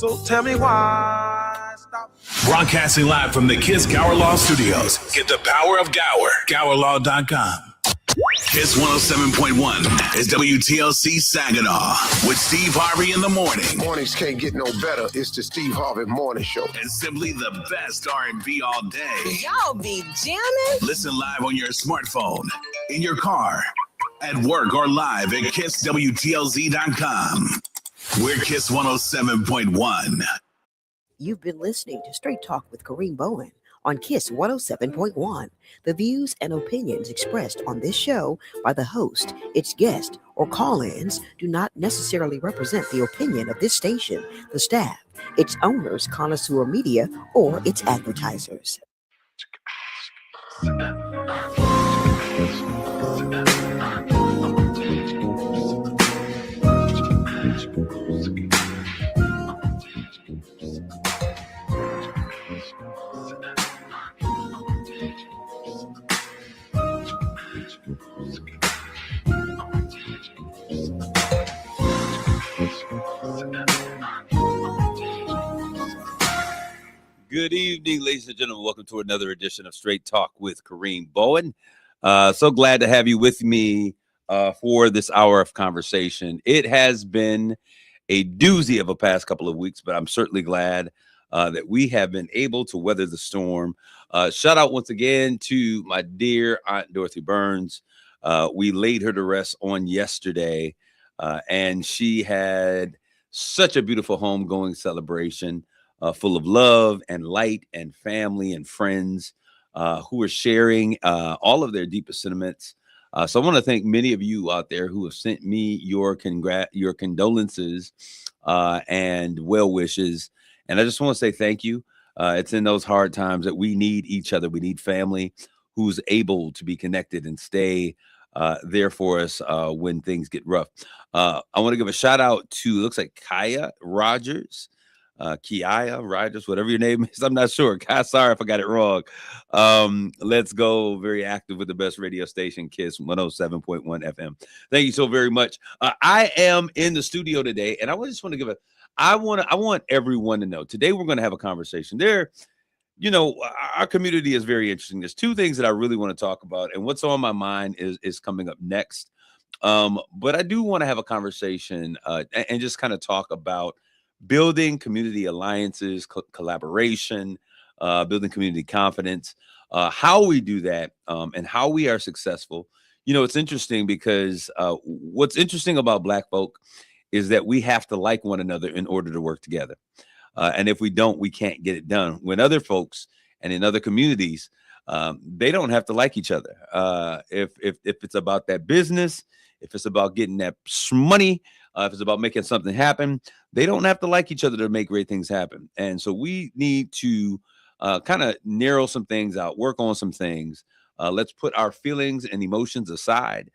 So tell me why stop. Broadcasting live from the Kiss Gower Law Studios. Get the power of Gower. GowerLaw.com. Kiss 107.1 is WTLC Saginaw with Steve Harvey in the morning. Mornings can't get no better. It's the Steve Harvey Morning Show. And simply the best R&B all day. Y'all be jamming. Listen live on your smartphone, in your car, at work, or live at KissWTLZ.com. We're Kiss 107.1. You've been listening to Straight Talk with Kareem Bowen on Kiss 107.1. The views and opinions expressed on this show by the host, its guest, or call-ins do not necessarily represent the opinion of this station, the staff, its owners, connoisseur media, or its advertisers. Good evening, ladies and gentlemen. Welcome to another edition of Straight Talk with Kareem Bowen. So glad to have you with me for this hour of conversation. It has been a doozy of a past couple of weeks, but I'm certainly glad that we have been able to weather the storm. Shout out once again to my dear Aunt Dorothy Burns. We laid her to rest on yesterday, and she had such a beautiful homegoing celebration. Full of love and light and family and friends who are sharing all of their deepest sentiments. So I want to thank many of you out there who have sent me your condolences and well wishes. And I just want to say thank you. It's in those hard times that we need each other. We need family who's able to be connected and stay there for us when things get rough. I want to give a shout out to, looks like Kaya Rogers. Kia Rogers, whatever your name is, I'm not sure. Sorry if I got it wrong. Let's go. Very active with the best radio station, Kiss 107.1 FM. Thank you so very much. I am in the studio today, and I just want to give I want everyone to know today we're going to have a conversation. Our community is very interesting. There's two things that I really want to talk about, and what's on my mind is coming up next. But I do want to have a conversation and just kind of talk about building community alliances, collaboration, building community confidence, how we do that, and how we are successful. It's interesting because what's interesting about Black folk is that we have to like one another in order to work together. And if we don't, we can't get it done. When other folks and in other communities, they don't have to like each other. If it's about that business, if it's about getting that money, if it's about making something happen, they don't have to like each other to make great things happen. And so we need to kind of narrow some things out, work on some things. Let's put our feelings and emotions aside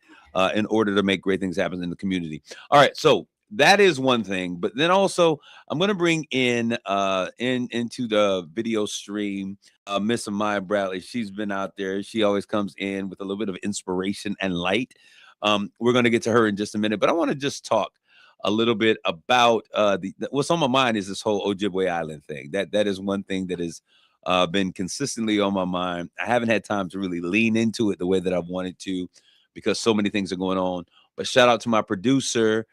in order to make great things happen in the community. All right, so that is one thing. But then also, I'm going to bring in into the video stream Miss Amaya Bradley. She's been out there. She always comes in with a little bit of inspiration and light. We're going to get to her in just a minute, but I want to just talk a little bit about what's on my mind is this whole Ojibwe Island thing. That is one thing that has been consistently on my mind. I haven't had time to really lean into it the way that I wanted to because so many things are going on. But shout out to my producer,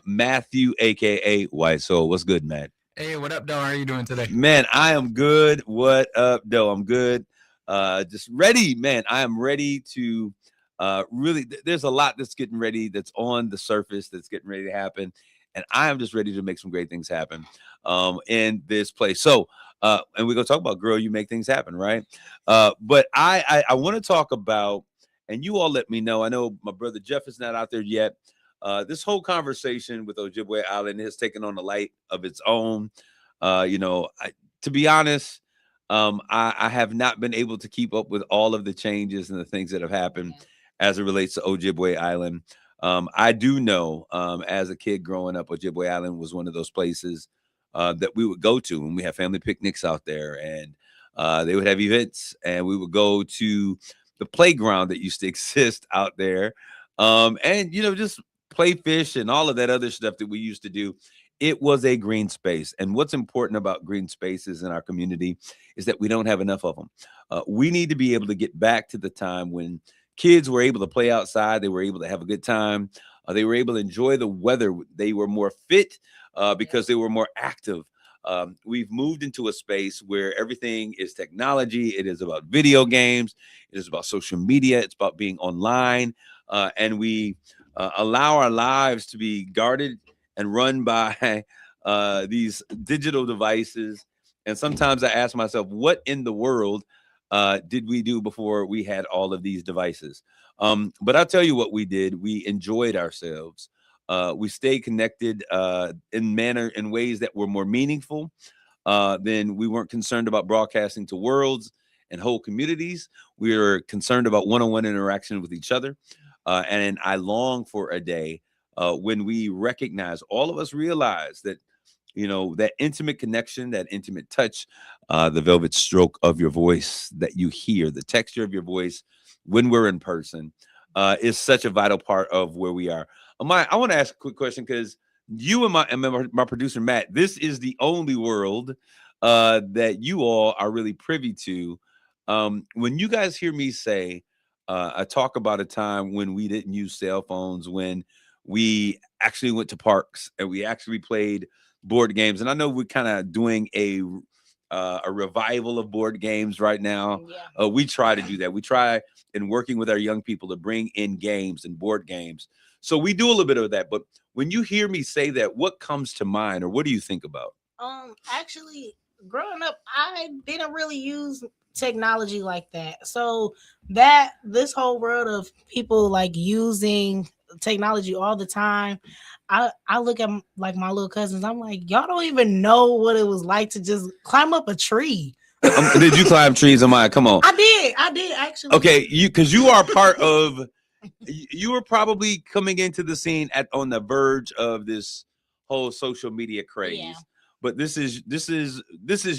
Matthew, aka White Soul. What's good, Matt? Hey, what up, Doe? How are you doing today? Man, I am good. What up, Doe? I'm good. Just ready, man. I am ready to really, there's a lot that's getting ready, that's on the surface, that's getting ready to happen. And I am just ready to make some great things happen in this place. So, and we're going to talk about, girl, you make things happen, right? But I want to talk about, and you all let me know, I know my brother Jeff is not out there yet. This whole conversation with Ojibwe Island has taken on a light of its own. To be honest, I have not been able to keep up with all of the changes and the things that have happened as it relates to Ojibwe Island. I do know as a kid growing up, Ojibwe Island was one of those places that we would go to, and we have family picnics out there, and they would have events, and we would go to the playground that used to exist out there, and just play fish and all of that other stuff that we used to do. it was a green space. And what's important about green spaces in our community is that we don't have enough of them. We need to be able to get back to the time when kids were able to play outside. They were able to have a good time. They were able to enjoy the weather. They were more fit because they were more active. We've moved into a space where everything is technology. It is about video games. It is about social media. It's about being online. And we allow our lives to be guarded and run by these digital devices. And sometimes I ask myself, what in the world did we do before we had all of these devices? But I'll tell you what we did. We enjoyed ourselves. We stayed connected in ways that were more meaningful. Then we weren't concerned about broadcasting to worlds and whole communities. We were concerned about one-on-one interaction with each other. And I long for a day when we recognize, all of us realize that, that intimate connection, that intimate touch, the velvet stroke of your voice that you hear, the texture of your voice when we're in person is such a vital part of where we are. Amaya, I want to ask a quick question, because you and my producer, Matt, this is the only world that you all are really privy to. When you guys hear me say, I talk about a time when we didn't use cell phones, when we actually went to parks and we actually played board games. And I know we're kind of doing a revival of board games right now. Yeah. We try to do that. We try in working with our young people to bring in games and board games. So we do a little bit of that. But when you hear me say that, what comes to mind, or what do you think about? Actually, growing up, I didn't really use technology like that. So this whole world of people like using technology all the time, I look at like my little cousins. I'm like, y'all don't even know what it was like to just climb up a tree. Did you climb trees, Amaya? Come on. I did actually. Okay, because you are part of. You were probably coming into the scene on the verge of this whole social media craze. Yeah. But this is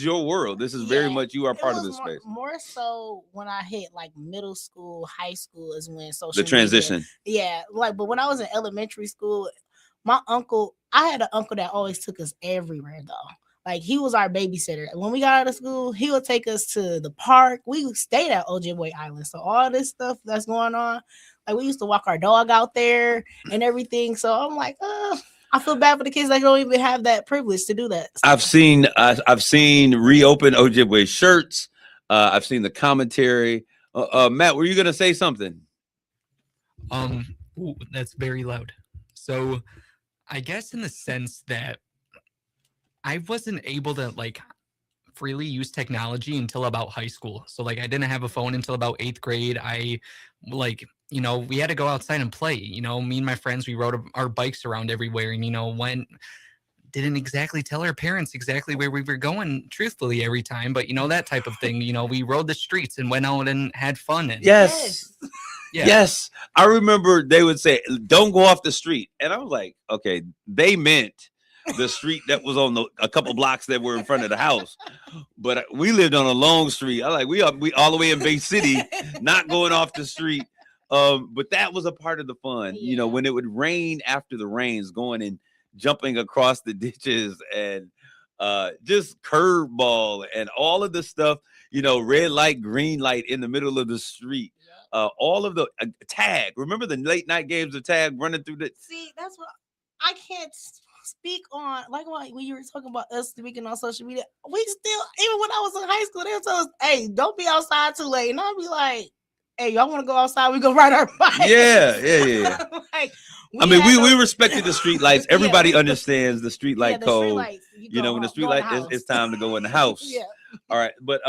your world. This is very much, you are part of this space. More so when I hit like middle school, high school is when social the transition. Media, but when I was in elementary school, I had an uncle that always took us everywhere though. Like he was our babysitter. When we got out of school, he would take us to the park. We stayed at Ojibwe Island. So all this stuff that's going on, like we used to walk our dog out there and everything. So I'm like, I feel bad for the kids that don't even have that privilege to do that. I've seen reopen Ojibwe shirts. I've seen the commentary. Matt, were you gonna say something? Ooh, that's very loud. So I guess in the sense that I wasn't able to like freely use technology until about high school. So like I didn't have a phone until about 8th grade. I we had to go outside and play. Me and my friends, we rode our bikes around everywhere, and didn't exactly tell our parents exactly where we were going truthfully every time, but that type of thing. We rode the streets and went out and had fun. And yes. Yeah. Yes. I remember they would say, don't go off the street. And I was like, okay, they meant the street that was on a couple blocks that were in front of the house. But we lived on a long street. We all the way in Bay City, not going off the street. But that was a part of the fun, when it would rain after the rains, going and jumping across the ditches and just curveball and all of the stuff, red light, green light in the middle of the street. All of the tag. Remember the late night games of tag running through the. See, that's what I can't speak on. Like when you were talking about us speaking on social media, we still, even when I was in high school, they would tell us, "Hey, don't be outside too late." And I'll be like, "Hey, y'all want to go outside? We go ride our bike." Yeah. Like, we respected the street lights. Everybody understands the street light code. When the street light it's time to go in the house. Yeah. All right, but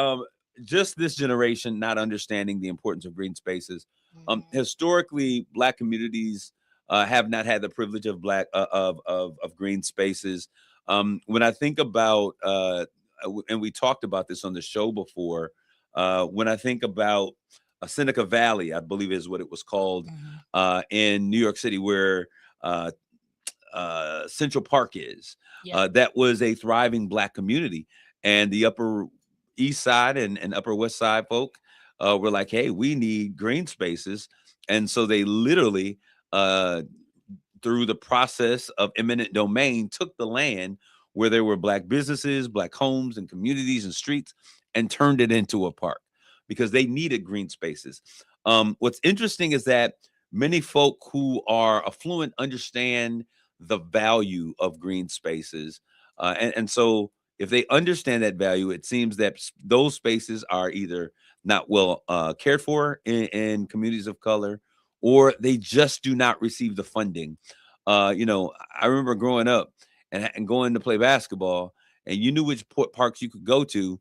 just this generation not understanding the importance of green spaces. Historically, Black communities have not had the privilege of of green spaces. When I think about and we talked about this on the show before, when I think about Seneca Valley, I believe is what it was called, in New York City, where Central Park is. That was a thriving Black community, and the Upper East Side and Upper West Side folk were like, "Hey, we need green spaces," and so they literally through the process of eminent domain, took the land where there were Black businesses, Black homes, and communities and streets, and turned it into a park because they needed green spaces. What's interesting is that many folk who are affluent understand the value of green spaces. And so if they understand that value, it seems that those spaces are either not well cared for in communities of color, or they just do not receive the funding. I remember growing up and going to play basketball, and you knew which parks you could go to.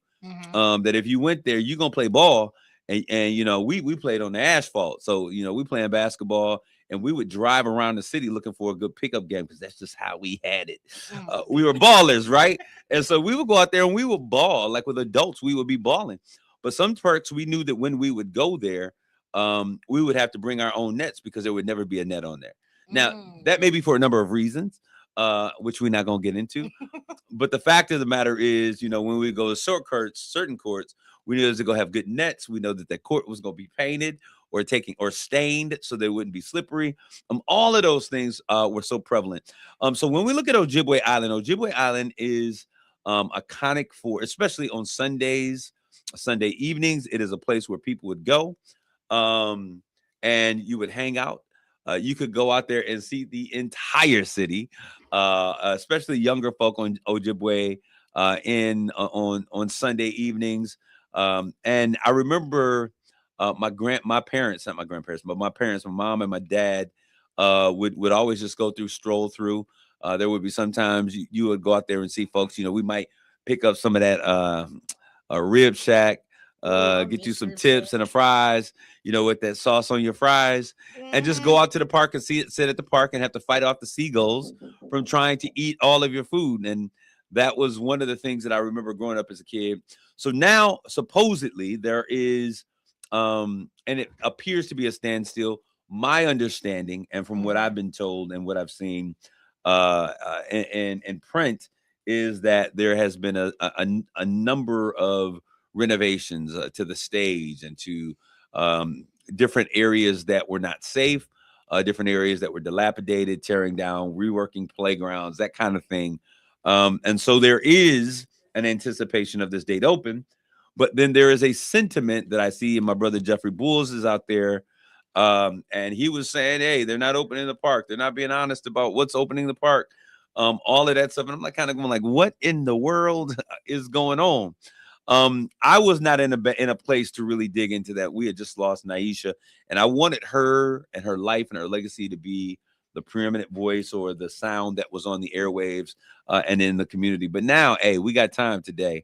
That if you went there, you're gonna play ball. And we played on the asphalt. So, we playing basketball, and we would drive around the city looking for a good pickup game because that's just how we had it. We were ballers, right? And so we would go out there and we would ball. Like with adults, we would be balling. But some parks, we knew that when we would go there, we would have to bring our own nets because there would never be a net on there. Now, that may be for a number of reasons, which we're not going to get into. But the fact of the matter is, when we go to certain courts, we knew to go have good nets. We know that the court was going to be painted or stained so they wouldn't be slippery. All of those things were so prevalent. So when we look at Ojibwe Island is iconic for, especially on Sundays, Sunday evenings. It is a place where people would go and you would hang out. You could go out there and see the entire city, especially younger folk on Ojibwe on Sunday evenings. And I remember my parents, not my grandparents, but my parents, my mom and my dad would always just stroll through. There would be sometimes you would go out there and see folks. We might pick up some of that a rib shack, get you some tips and a fries, with that sauce on your fries, and just go out to the park and sit at the park and have to fight off the seagulls from trying to eat all of your food. And that was one of the things that I remember growing up as a kid. So now supposedly there is, and it appears to be a standstill. My understanding, and from what I've been told and what I've seen in print, is that there has been a number of renovations to the stage and to different areas that were not safe, different areas that were dilapidated, tearing down, reworking playgrounds, that kind of thing. And so there is an anticipation of this date open, but then there is a sentiment that I see, and my brother Jeffrey Bulls is out there, and he was saying, hey, they're not opening the park. They're not being honest about what's opening the park, all of that stuff. And I'm like kind of going like, what in the world is going on? I was not in a place to really dig into that. We had just lost Naisha, and I wanted her and her life and her legacy to be the preeminent voice or the sound that was on the airwaves and in the community. But now, hey, we got time today.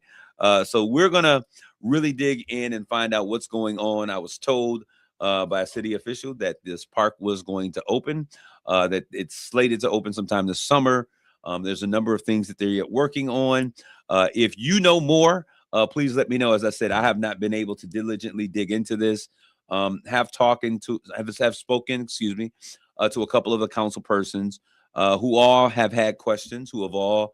So we're going to really dig in and find out what's going on. I was told by a city official that this park was going to open, that it's slated to open sometime this summer. There's a number of things that they're working on. If you know more, please let me know. As I said, I have not been able to diligently dig into this. Have spoken, to a couple of the council persons who all have had questions, who have all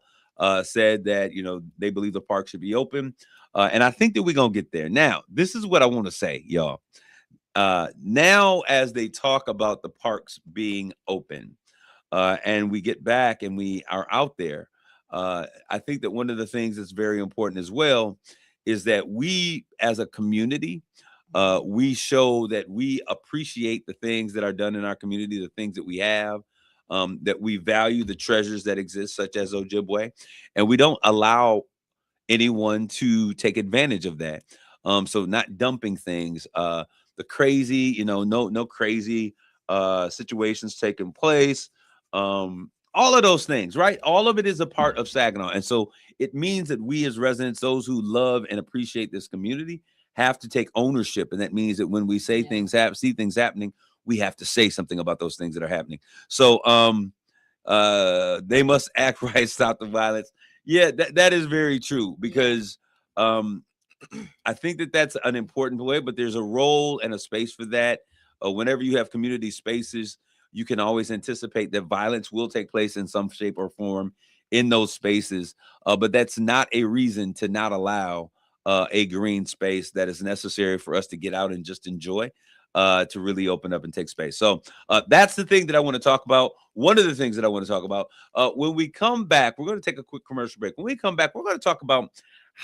said that, they believe the park should be open. And I think that we're going to get there. Now, this is what I want to say, y'all. Now, as they talk about the parks being open and we get back and we are out there, I think that one of the things that's very important as well is that we as a community, we show that we appreciate the things that are done in our community, the things that we have, that we value the treasures that exist, such as Ojibwe, and we don't allow anyone to take advantage of that. So not dumping things, the crazy, no crazy situations taking place. All of those things, right? All of it is a part of Saginaw. And so it means that we as residents, those who love and appreciate this community, have to take ownership. And that means that when we say things see things happening, we have to say something about those things that are happening. So they must act right, stop the violence. Yeah, that is very true, because I think that that's an important way, but there's a role and a space for that. Whenever you have community spaces, you can always anticipate that violence will take place in some shape or form in those spaces. But that's not a reason to not allow a green space that is necessary for us to get out and just enjoy. to really open up and take space. So that's the thing that I want to talk about. One of the things that I want to talk about. When we come back, we're going to take a quick commercial break. When we come back, we're going to talk about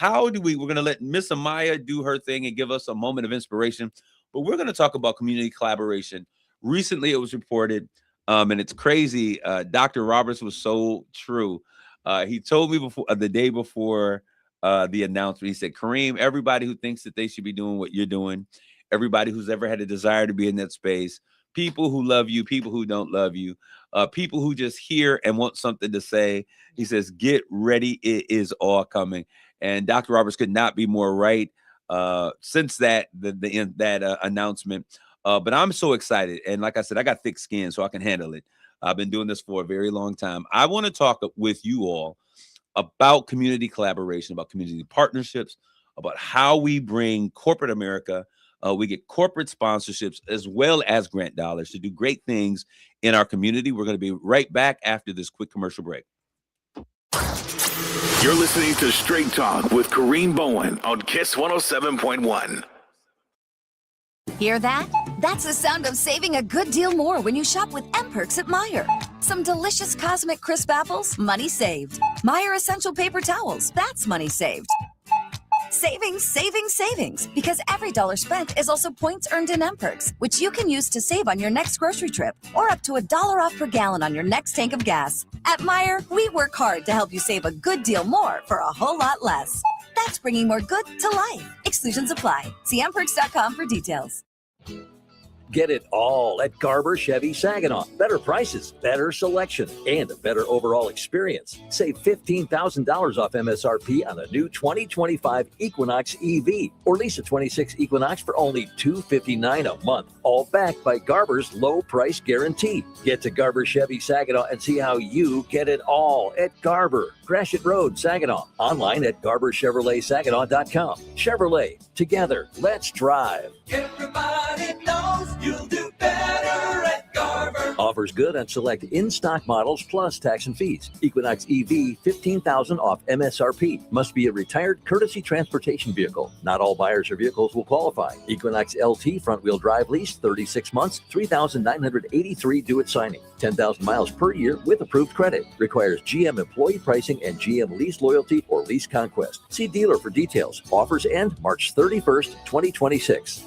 we're going to let Miss Amaya do her thing and give us a moment of inspiration. But we're going to talk about community collaboration. Recently, it was reported, and it's crazy. Dr. Roberts was so true. He told me the day before the announcement, he said, Kareem, everybody who thinks that they should be doing what you're doing, everybody who's ever had a desire to be in that space, people who love you, people who don't love you, people who just hear and want something to say, he says, get ready. It is all coming. And Dr. Roberts could not be more right since that announcement. But I'm so excited. And like I said, I got thick skin, so I can handle it. I've been doing this for a very long time. I want to talk with you all about community collaboration, about community partnerships, about how we bring corporate America, we get corporate sponsorships as well as grant dollars to do great things in our community. We're going to be right back after this quick commercial break. You're listening to Straight Talk with Kareem Bowen on KISS 107.1. Hear that? That's the sound of saving a good deal more when you shop with M-Perks at Meijer. Some delicious Cosmic Crisp apples, money saved. Meijer Essential Paper Towels, that's money saved. Savings, savings, savings. Because every dollar spent is also points earned in M-Perks, which you can use to save on your next grocery trip or up to $1 off per gallon on your next tank of gas. At Meijer, we work hard to help you save a good deal more for a whole lot less. That's bringing more good to life. Exclusions apply. See mperks.com for details. Get it all at Garber Chevy Saginaw. Better prices, better selection, and a better overall experience. Save $15,000 off MSRP on a new 2025 Equinox EV or lease a 26 Equinox for only $259 a month. All backed by Garber's low price guarantee. Get to Garber Chevy Saginaw and see how you get it all at Garber, Gratiot Road, Saginaw. Online at GarberChevroletSaginaw.com. Chevrolet, together, let's drive. Everybody knows you'll do better at Garber. Offers good on select in-stock models plus tax and fees. Equinox EV, $15,000 off MSRP. Must be a retired courtesy transportation vehicle. Not all buyers or vehicles will qualify. Equinox LT front-wheel drive lease, 36 months, $3,983 due at signing. 10,000 miles per year with approved credit. Requires GM employee pricing and GM lease loyalty or lease conquest. See dealer for details. Offers end March 31st, 2026.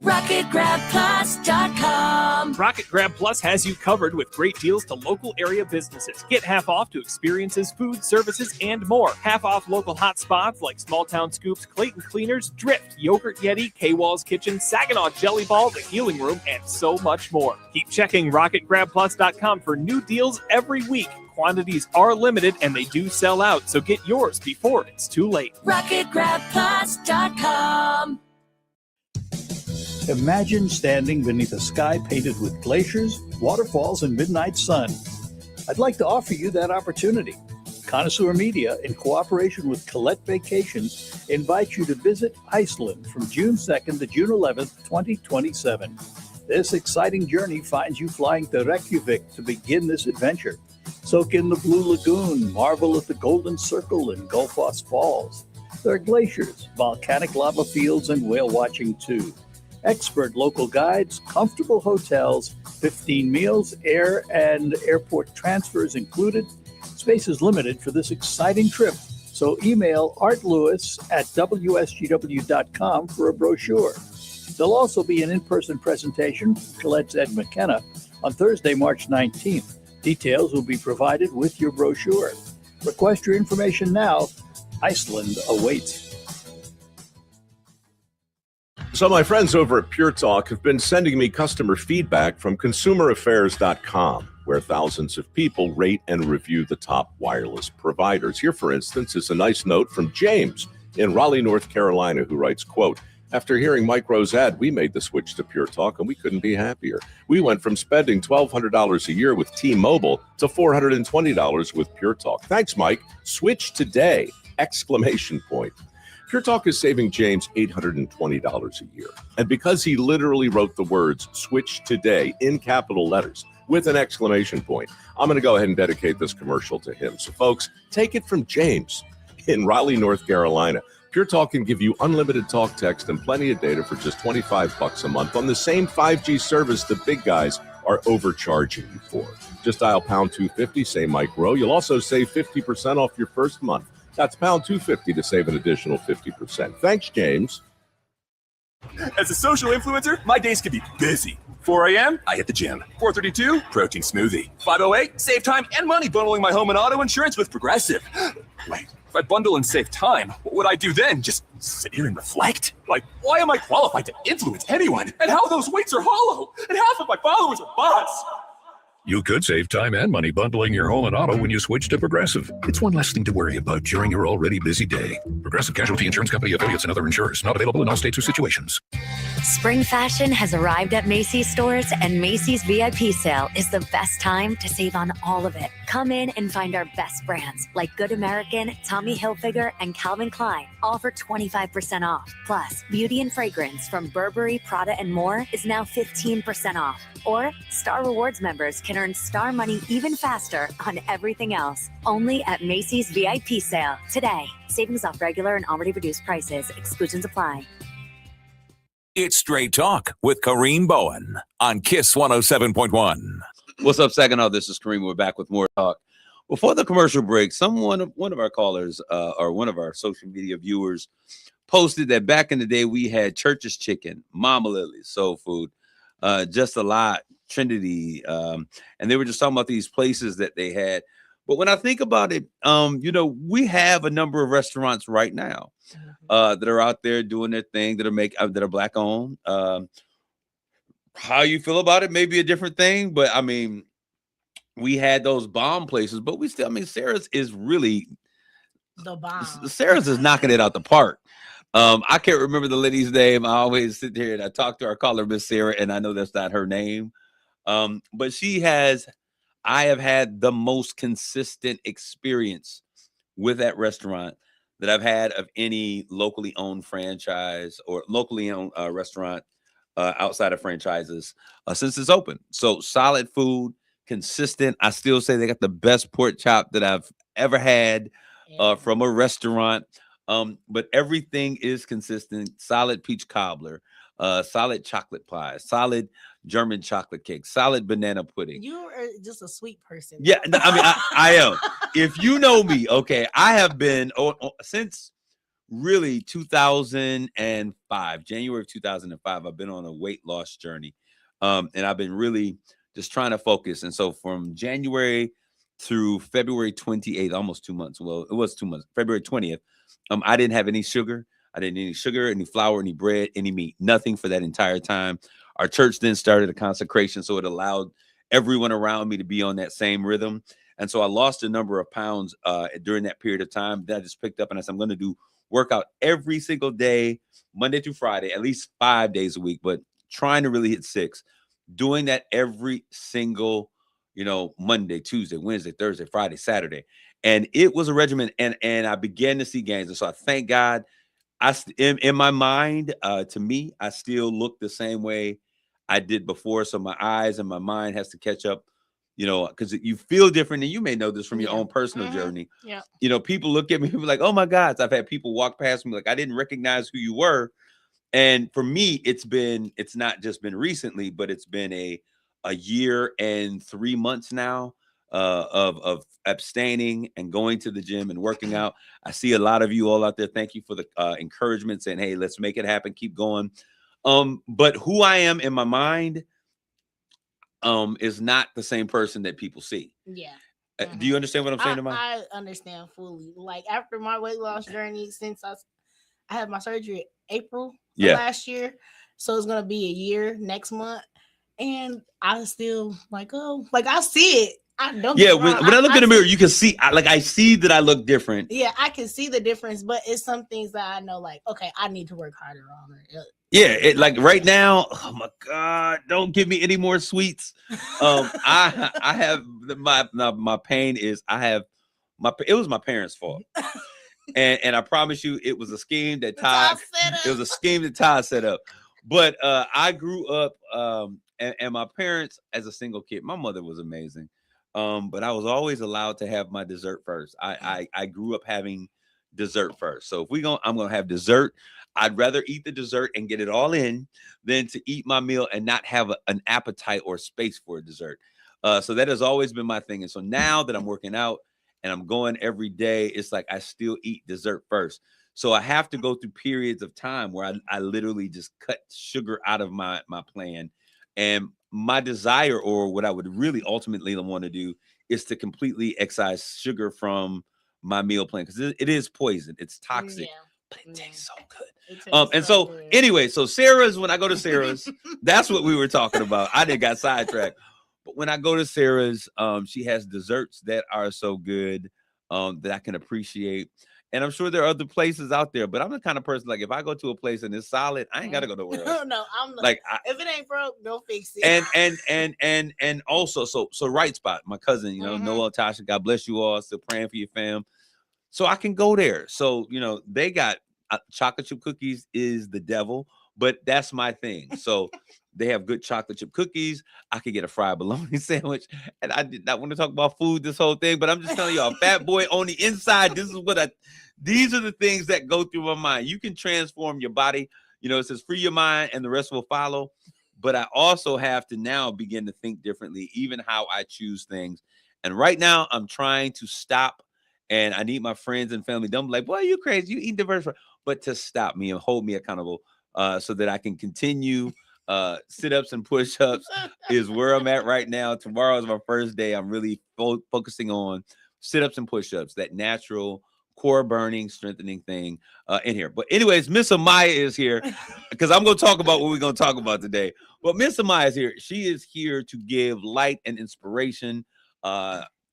RocketGrabPlus.com. Rocket Grab Plus has you covered with great deals to local area businesses. Get half off to experiences, food, services, and more. Half off local hot spots like Small Town Scoops, Clayton Cleaners, Drift, Yogurt Yeti, K-Wall's Kitchen, Saginaw Jelly Ball, The Healing Room, and so much more. Keep checking RocketGrabPlus.com for new deals every week. Quantities are limited and they do sell out, so get yours before it's too late. RocketGrabPlus.com. Imagine standing beneath a sky painted with glaciers, waterfalls, and midnight sun. I'd like to offer you that opportunity. Connoisseur Media, in cooperation with Colette Vacations, invites you to visit Iceland from June 2nd to June 11th, 2027. This exciting journey finds you flying to Reykjavik to begin this adventure. Soak in the Blue Lagoon, marvel at the Golden Circle and Gullfoss Falls. There are glaciers, volcanic lava fields, and whale watching too. Expert local guides, comfortable hotels, 15 meals, air and airport transfers included. Space is limited for this exciting trip, so email artlewis@wsgw.com for a brochure. There'll also be an in-person presentation, Colette's Ed McKenna, on Thursday, March 19th. Details will be provided with your brochure. Request your information now. Iceland awaits. So my friends over at Pure Talk have been sending me customer feedback from consumeraffairs.com, where thousands of people rate and review the top wireless providers. Here, for instance, is a nice note from James in Raleigh, North Carolina, who writes, quote, after hearing Mike Rowe's ad, we made the switch to Pure Talk, and we couldn't be happier. We went from spending $1,200 a year with T-Mobile to $420 with Pure Talk. Thanks, Mike. Switch today! Exclamation point. Pure Talk is saving James $820 a year. And because he literally wrote the words switch today in capital letters with an exclamation point, I'm going to go ahead and dedicate this commercial to him. So folks, take it from James in Raleigh, North Carolina. Pure Talk can give you unlimited talk, text, and plenty of data for just $25 a month on the same 5G service the big guys are overcharging you for. Just dial pound 250, say Mike Rowe. You'll also save 50% off your first month. That's pound 250 to save an additional 50%. Thanks, James. As a social influencer, my days can be busy. 4 a.m., I hit the gym. 4:32, protein smoothie. 5:08, save time and money bundling my home and auto insurance with Progressive. Wait, if I bundle and save time, what would I do then? Just sit here and reflect? Like, why am I qualified to influence anyone? And how those weights are hollow? And half of my followers are bots. You could save time and money bundling your home and auto when you switch to Progressive. It's one less thing to worry about during your already busy day. Progressive Casualty Insurance Company, affiliates, and other insurers. Not available in all states or situations. Spring fashion has arrived at Macy's stores, and Macy's VIP sale is the best time to save on all of it. Come in and find our best brands like Good American, Tommy Hilfiger, and Calvin Klein, all for 25% off. Plus, beauty and fragrance from Burberry, Prada, and more is now 15% off. Or Star Rewards members can earn Star money even faster on everything else. Only at Macy's VIP sale today. Savings off regular and already reduced prices. Exclusions apply. It's Straight Talk with Kareem Bowen on KISS 107.1. What's up, Saginaw? This is Kareem. We're back with more talk. Before the commercial break, one of our callers or one of our social media viewers posted that back in the day we had Church's Chicken, Mama Lily's Soul Food, Just a Lot, Trinity, and they were just talking about these places that they had. But when I think about it, we have a number of restaurants right now that are out there doing their thing, that are Black owned. How you feel about it may be a different thing, but I mean, we had those bomb places, but we still, Sarah's is really the bomb. Sarah's is knocking it out the park. I can't remember the lady's name. I always sit here and I talk to our caller, Miss Sarah, and I know that's not her name. But I have had the most consistent experience with that restaurant that I've had of any locally owned franchise or locally owned restaurant outside of franchises since it's open. So solid food, consistent. I still say they got the best pork chop that I've ever had from a restaurant. But everything is consistent. Solid peach cobbler, solid chocolate pie, solid German chocolate cake, solid banana pudding. You are just a sweet person. Yeah, I am. If you know me, okay, I have been since really 2005, January of 2005. I've been on a weight loss journey, and I've been really just trying to focus. And so from January through February 28th, almost 2 months. Well, it was 2 months. February 20th. I didn't have any sugar. I didn't need any sugar, any flour, any bread, any meat, nothing for that entire time. Our church then started a consecration, so it allowed everyone around me to be on that same rhythm. And so I lost a number of pounds during that period of time. That I just picked up, and I said, I'm going to do workout every single day, Monday through Friday, at least 5 days a week, but trying to really hit 6. Doing that every single, Monday, Tuesday, Wednesday, Thursday, Friday, Saturday. And it was a regimen, and I began to see gains. And so I thank God. In my mind, to me, I still look the same way I did before. So my eyes and my mind has to catch up, because you feel different. And you may know this from your own personal journey. Yeah. People look at me, people like, oh my God. I've had people walk past me like, I didn't recognize who you were. And for me, it's not just been recently, but it's been a year and 3 months now of abstaining and going to the gym and working out. I see a lot of you all out there. Thank you for the encouragement, saying, hey, let's make it happen. Keep going. But who I am in my mind is not the same person that people see. Yeah. Do you understand what I'm saying? I understand fully. Like after my weight loss journey, since I had my surgery April of last year, so it's gonna be a year next month, and I still I see it. I don't. Yeah, when I look in the mirror, you can see. I see that I look different. Yeah, I can see the difference, but it's some things that I know. Like, okay, I need to work harder on it. Yeah, right now. Oh my God! Don't give me any more sweets. I have my pain is it was my parents' fault. And I promise you, it was a scheme that Todd set up. But I grew up, and my parents, as a single kid, my mother was amazing. But I was always allowed to have my dessert first. I grew up having dessert first. So if I'm gonna have dessert. I'd rather eat the dessert and get it all in than to eat my meal and not have an appetite or space for a dessert. So that has always been my thing. And so now that I'm working out and I'm going every day, it's like I still eat dessert first. So I have to go through periods of time where I literally just cut sugar out of my plan. And my desire, or what I would really ultimately want to do, is to completely excise sugar from my meal plan, because it is poison. It's toxic. Yeah. But it tastes so good. It And tastes so good. anyway, so Sarah's, when I go to Sarah's, that's what we were talking about. I didn't got sidetracked. But when I go to Sarah's, she has desserts that are so good that I can appreciate. And I'm sure there are other places out there, but I'm the kind of person, like, if I go to a place and it's solid, I ain't gotta go nowhere else. No, I'm Like, if it ain't broke, don't fix it. and also, so Right Spot, my cousin, Noah, Tasha, God bless you all. Still praying for your fam. So I can go there. So, they got chocolate chip cookies is the devil, but that's my thing. So they have good chocolate chip cookies. I could get a fried bologna sandwich. And I did not want to talk about food this whole thing, but I'm just telling y'all, fat boy on the inside, these are the things that go through my mind. You can transform your body. It says free your mind and the rest will follow. But I also have to now begin to think differently, even how I choose things. And right now I'm trying to stop. And I need my friends and family. Don't be like, boy, you crazy. You eat diverse. But to stop me and hold me accountable so that I can continue sit-ups and push-ups is where I'm at right now. Tomorrow is my first day. I'm really focusing on sit-ups and push-ups, that natural core burning, strengthening thing in here. But anyways, Miss Amaya is here because I'm going to talk about what we're going to talk about today. But Miss Amaya is here. She is here to give light and inspiration.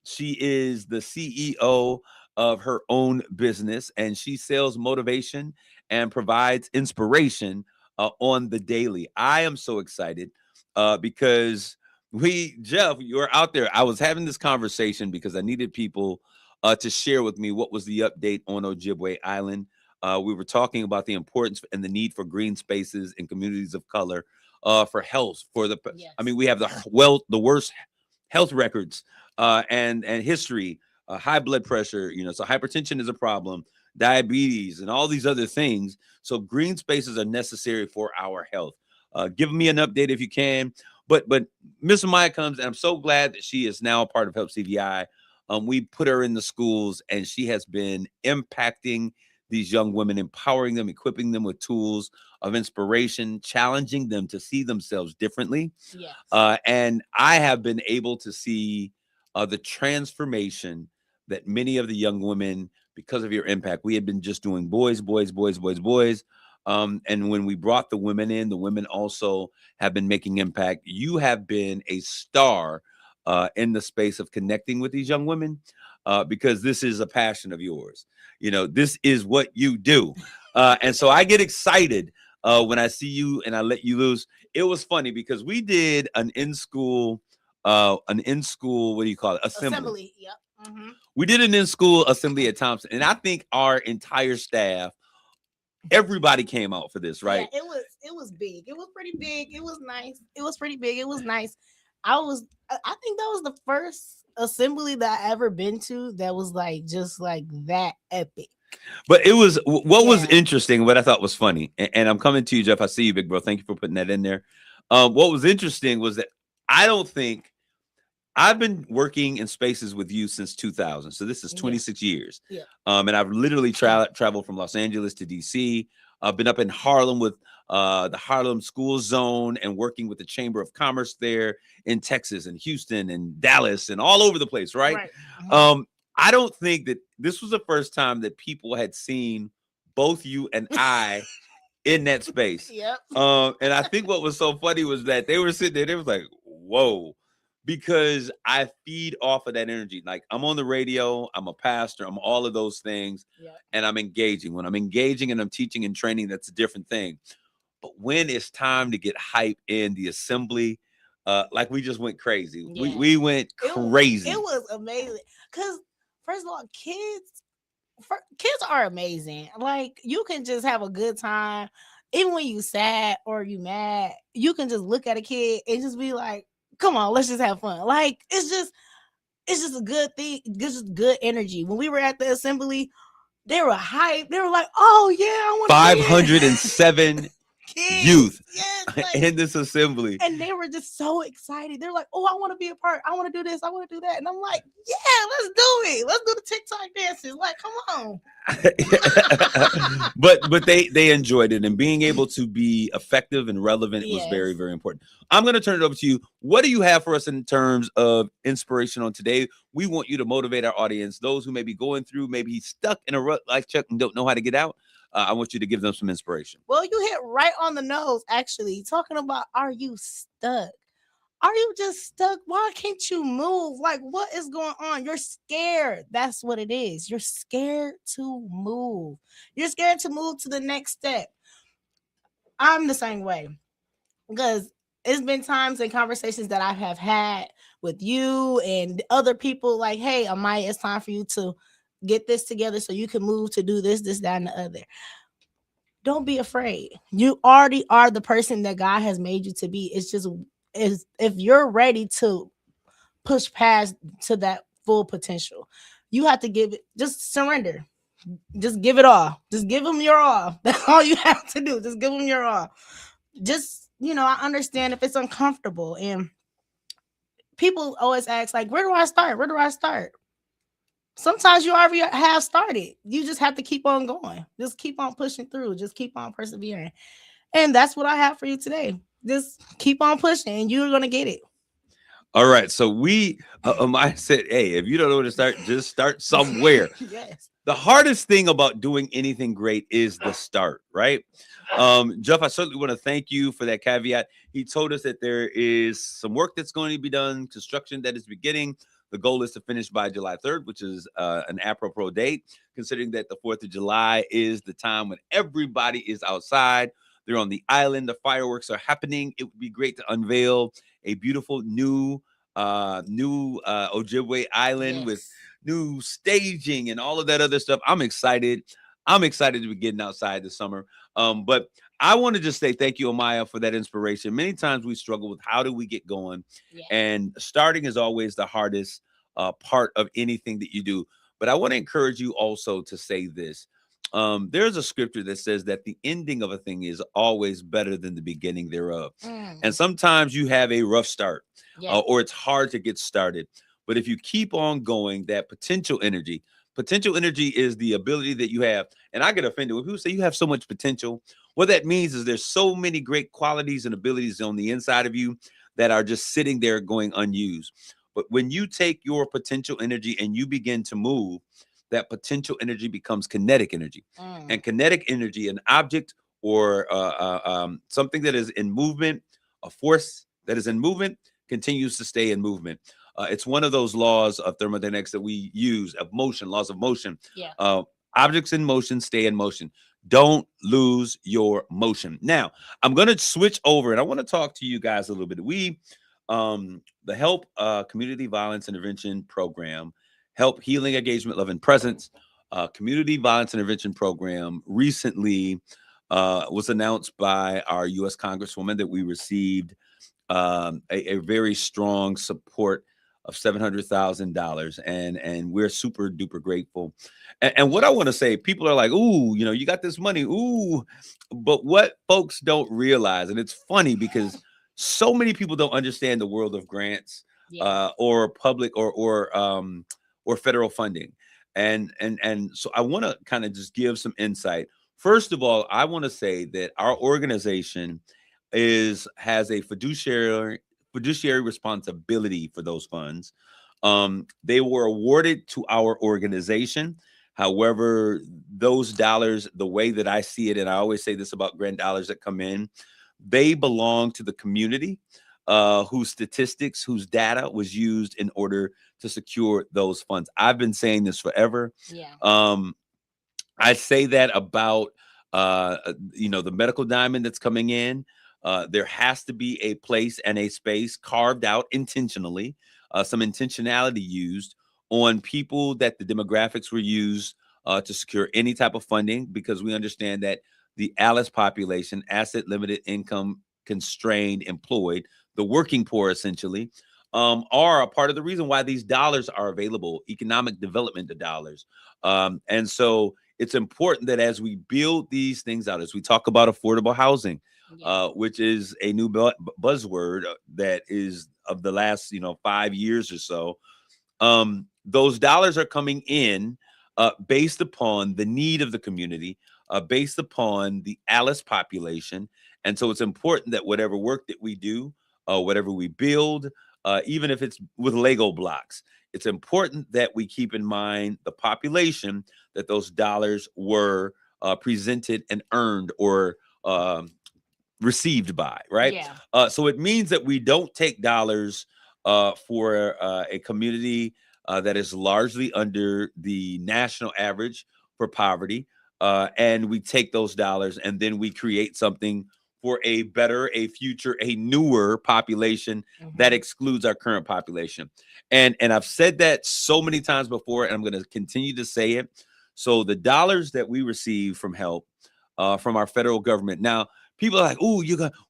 She is the CEO of her own business, and she sells motivation and provides inspiration on the daily. I am so excited because Jeff, you're out there. I was having this conversation because I needed people to share with me what was the update on Ojibwe Island. We were talking about the importance and the need for green spaces in communities of color for health. We have the worst health records and history, high blood pressure, so hypertension is a problem, diabetes, and all these other things. So green spaces are necessary for our health. Give me an update if you can. But Miss Amaya comes, and I'm so glad that she is now a part of Help CVI. We put her in the schools, and she has been impacting these young women, empowering them, equipping them with tools of inspiration, challenging them to see themselves differently. Yes. And I have been able to see the transformation that many of the young women, because of your impact, we had been just doing boys. And when we brought the women in, the women also have been making impact. You have been a star in the space of connecting with these young women because this is a passion of yours. This is what you do. And so I get excited when I see you and I let you loose. It was funny because we did an in-school, what do you call it? Assembly. Yep. Mm-hmm. We did an in-school assembly at Thompson. And I think our entire staff, everybody came out for this, right? Yeah, it was big. It was pretty big. It was nice. It was pretty big. It was nice. I think that was the first assembly that I ever been to that was just like that epic. But it was what was interesting, what I thought was funny, and I'm coming to you, Jeff. I see you, big bro. Thank you for putting that in there. What was interesting was that I don't think I've been working in spaces with you since 2000. So this is 26 years. Yeah. And I've literally traveled from Los Angeles to DC. I've been up in Harlem with the Harlem School Zone and working with the Chamber of Commerce there in Texas and Houston and Dallas and all over the place, right? Mm-hmm. I don't think that this was the first time that people had seen both you and I in that space. Yep. And I think what was so funny was that they were sitting there, they was like, whoa, because I feed off of that energy. Like, I'm on the radio, I'm a pastor, I'm all of those things, and I'm engaging. When I'm engaging and I'm teaching and training, that's a different thing. But when it's time to get hype in the assembly, like we just went crazy. Yeah. We went crazy. It was amazing. Because first of all, kids are amazing. Like, you can just have a good time. Even when you sad or you mad, you can just look at a kid and just be like, come on, let's just have fun. Like, it's just a good thing. Just good energy. When we were at the assembly, They were hyped. They were like, "Oh yeah, I want 507 youth like, in this assembly. And they were just so excited. They're like, "Oh, I want to be a part. I want to do this. I want to do that." And I'm like, "Yeah, let's do it. Let's do the TikTok dances. Like, come on." but they enjoyed it, and being able to be effective and relevant was very, very important. I'm going to turn it over to you. What do you have for us in terms of inspiration on today? We want you to motivate our audience, those who may be going through, maybe stuck in a rut life check and don't know how to get out. I want you to give them some inspiration. Well, you hit right on the nose, actually, talking about, are you stuck? Are you just stuck? Why can't you move? Like, what is going on? You're scared. That's what it is. You're scared to move. You're scared to move to the next step. I'm the same way, because it's been times and conversations that I have had with you and other people like, hey, Amaya, it's time for you to get this together so you can move to do this, that, and the other. Don't be afraid. You already are the person that God has made you to be. It's just if you're ready to push past to that full potential, you have to give it, just surrender. Just give it all. Just give them your all. That's all you have to do. Just give them your all. Just, I understand if it's uncomfortable, and people always ask, like, where do I start? Where do I start? Sometimes you already have started. You just have to keep on going. Just keep on pushing through. Just keep on persevering. And that's what I have for you today. Just keep on pushing and you're going to get it. All right. So I said, hey, if you don't know where to start, just start somewhere. Yes. The hardest thing about doing anything great is the start, right? Jeff, I certainly want to thank you for that caveat. He told us that there is some work that's going to be done, construction that is beginning. The goal is to finish by July 3rd, which is an apropos date, considering that the 4th of July is the time when everybody is outside. They're on the island. The fireworks are happening. It would be great to unveil a beautiful new Ojibwe Island with new staging and all of that other stuff. I'm excited. I'm excited to be getting outside this summer. But I want to just say thank you, Amaya, for that inspiration. Many times we struggle with how do we get going, and starting is always the hardest part of anything that you do. But I want to encourage you also to say this. There's a scripture that says that the ending of a thing is always better than the beginning thereof. And sometimes you have a rough start, or it's hard to get started. But if you keep on going, that potential energy is the ability that you have. And I get offended when people say you have so much potential. What that means is there's so many great qualities and abilities on the inside of you that are just sitting there going unused. But when you take your potential energy and you begin to move, that potential energy becomes kinetic energy. And kinetic energy, an object or something that is in movement, a force that is in movement, continues to stay in movement. It's one of those laws of thermodynamics that we use, of motion, laws of motion. Objects in motion stay in motion. Don't lose your motion. Now, I'm going to switch over, and I want to talk to you guys a little bit. We, the HELP Community Violence Intervention Program, HELP Healing, Engagement, Love, and Presence Community Violence Intervention Program recently was announced by our U.S. Congresswoman that we received a very strong support of $700,000, and we're super duper grateful. And what I want to say, people are like, ooh, you got this money, ooh, but what folks don't realize, and it's funny because so many people don't understand the world of grants or public or federal funding, and so I want to kind of just give some insight. First of all, I want to say that our organization has a fiduciary responsibility for those funds. They were awarded to our organization. However, those dollars, the way that I see it, and I always say this about grant dollars that come in, they belong to the community whose statistics, whose data was used in order to secure those funds. I've been saying this forever. I say that about the medical diamond that's coming in. There has to be a place and a space carved out intentionally, some intentionality used on people that the demographics were used to secure any type of funding, because we understand that the ALICE population, asset limited, income constrained, employed, the working poor essentially, are a part of the reason why these dollars are available, economic development dollars. And so it's important that as we build these things out, as we talk about affordable housing, which is a new buzzword that is of the last 5 years or so, those dollars are coming in based upon the need of the community, based upon the Alice population. And so it's important that whatever work that we do, whatever we build, even if it's with Lego blocks, it's important that we keep in mind the population that those dollars were presented and earned or received by, right? Yeah. So it means that we don't take dollars for a community that is largely under the national average for poverty, and we take those dollars and then we create something for a better, a future, a newer population that excludes our current population. And I've said that so many times before, and I'm going to continue to say it. So the dollars that we receive from help from our federal government. Now, people are like, "Oh,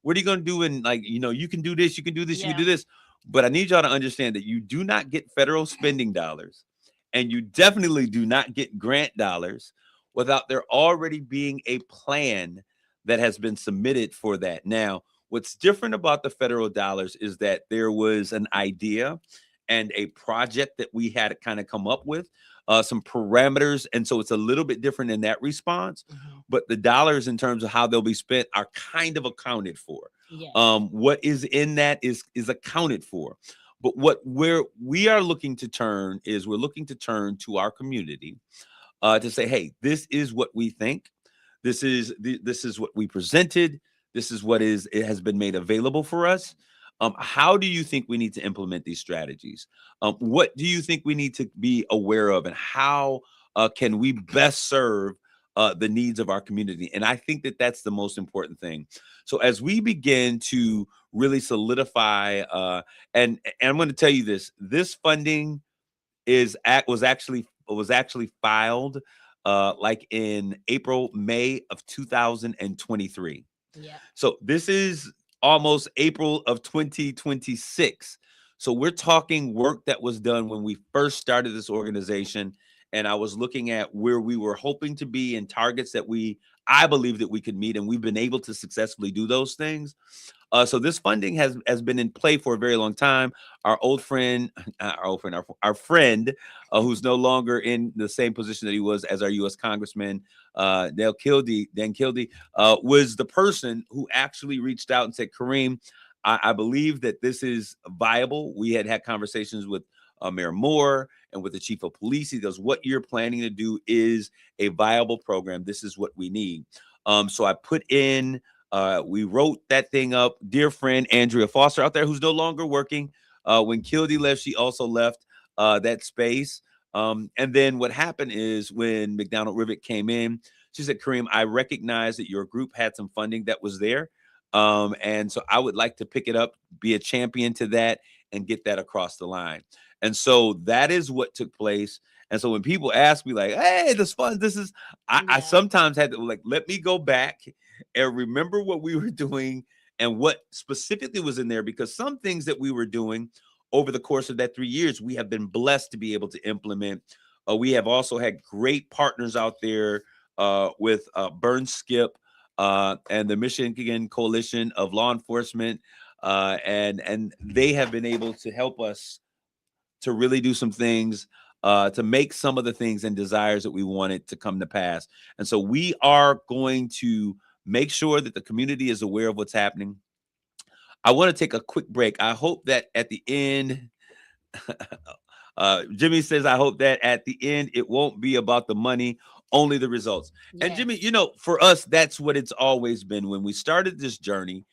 what are you going to do?" And you can do this, you can do this, you can do this. But I need y'all to understand that you do not get federal spending dollars, and you definitely do not get grant dollars without there already being a plan that has been submitted for that. Now, what's different about the federal dollars is that there was an idea and a project that we had to kind of come up with, some parameters. And so it's a little bit different in that response. But the dollars in terms of how they'll be spent are kind of accounted for. What is in that is accounted for. But where we are looking to turn is we're looking to turn to our community to say, hey, this is what we think. This is what we presented. This is what it has been made available for us. How do you think we need to implement these strategies? What do you think we need to be aware of, and how can we best serve the needs of our community? And I think that that's the most important thing. So as we begin to really solidify, and I'm going to tell you this funding was actually filed like in May of 2023. So this is almost April of 2026. So we're talking work that was done when we first started this organization. And I was looking at where we were hoping to be and targets that I believe that we could meet. And we've been able to successfully do those things. So this funding has been in play for a very long time. Our friend, who's no longer in the same position that he was as our U.S. Congressman, Dan Kildee, was the person who actually reached out and said, Kareem, I believe that this is viable. We had conversations with Mayor Moore and with the chief of police. He goes, what you're planning to do is a viable program. This is what we need. So I put in, we wrote that thing up. Dear friend, Andrea Foster out there, who's no longer working. When Kildee left, she also left that space. And then what happened is when McDonald Rivet came in, she said, Kareem, I recognize that your group had some funding that was there. And so I would like to pick it up, be a champion to that, and get that across the line. And so that is what took place. And so when people ask me like, hey, I sometimes had to let me go back and remember what we were doing and what specifically was in there, because some things that we were doing over the course of that 3 years, we have been blessed to be able to implement. We have also had great partners out there with Burn Skip and the Michigan Coalition of Law Enforcement. And they have been able to help us to really do some things, to make some of the things and desires that we wanted to come to pass. And so we are going to make sure that the community is aware of what's happening. I want to take a quick break. I hope that at the end, Jimmy says, I hope that at the end, it won't be about the money, only the results. Yes. And Jimmy, for us, that's what it's always been. When we started this journey,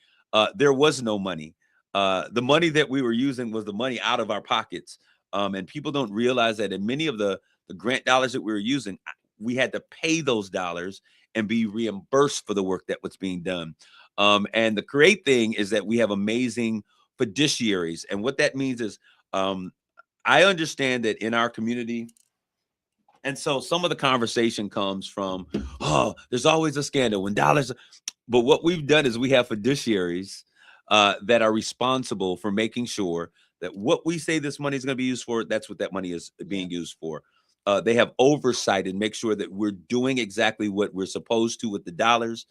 there was no money. The money that we were using was the money out of our pockets. And people don't realize that in many of the grant dollars that we were using, we had to pay those dollars and be reimbursed for the work that was being done. And the great thing is that we have amazing fiduciaries. And what that means is I understand that in our community, and so some of the conversation comes from, oh, there's always a scandal when dollars. But what we've done is we have fiduciaries that are responsible for making sure that what we say this money is going to be used for, that's what that money is being used for. they have oversight and make sure that we're doing exactly what we're supposed to with the dollars.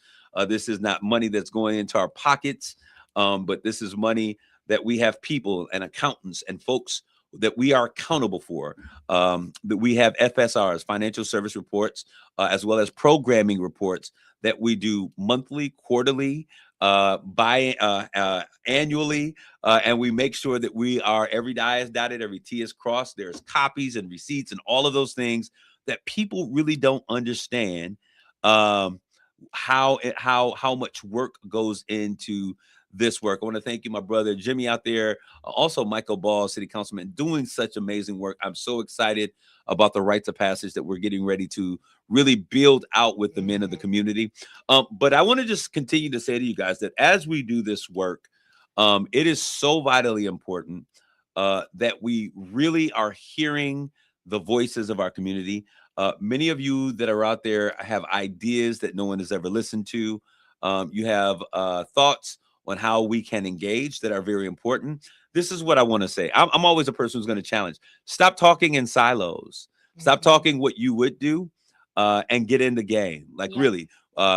This is not money that's going into our pockets, but this is money that we have people and accountants and folks that we are accountable for, that we have FSRs, financial service reports, as well as programming reports that we do monthly, quarterly, annually, and we make sure that we are every I is dotted, every T is crossed. There's copies and receipts and all of those things that people really don't understand how much work goes into this work. I want to thank you, my brother Jimmy out there, also Michael Ball, City Councilman, doing such amazing work. I'm so excited about the rites of passage that we're getting ready to really build out with the men of the community. But I want to just continue to say to you guys that as we do this work, it is so vitally important that we really are hearing the voices of our community. Many of you that are out there have ideas that no one has ever listened to. You have thoughts on how we can engage that are very important. This is what I want to say. I'm always a person who's going to challenge. Stop talking in silos. Stop talking what you would do and get in the game. Like really,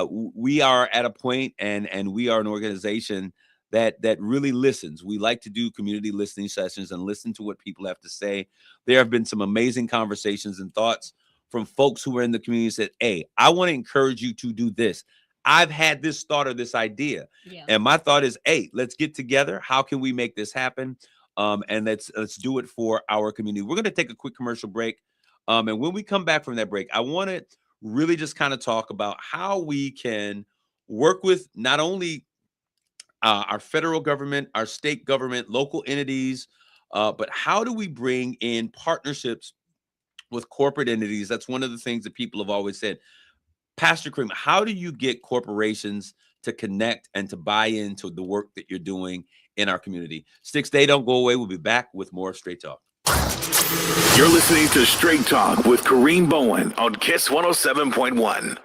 we are at a point and we are an organization that really listens. We like to do community listening sessions and listen to what people have to say. There have been some amazing conversations and thoughts from folks who are in the community and said, hey, I want to encourage you to do this. I've had this thought or this idea. And my thought is, hey, let's get together. How can we make this happen? And let's do it for our community. We're going to take a quick commercial break. And when we come back from that break, I want to really just kind of talk about how we can work with not only our federal government, our state government, local entities, but how do we bring in partnerships with corporate entities? That's one of the things that people have always said. Pastor Kareem, how do you get corporations to connect and to buy into the work that you're doing in our community? Sticks, they don't go away. We'll be back with more Straight Talk. You're listening to Straight Talk with Kareem Bowen on KISS 107.1.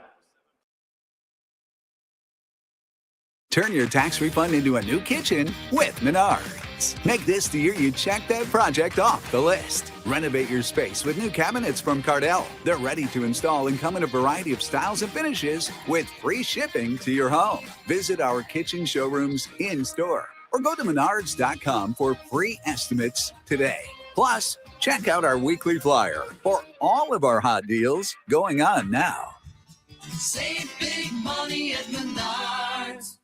Turn your tax refund into a new kitchen with Menards. Make this the year you check that project off the list. Renovate your space with new cabinets from Cardell. They're ready to install and come in a variety of styles and finishes with free shipping to your home. Visit our kitchen showrooms in store or go to menards.com for free estimates today. Plus, check out our weekly flyer for all of our hot deals going on now. Save big money at Menards.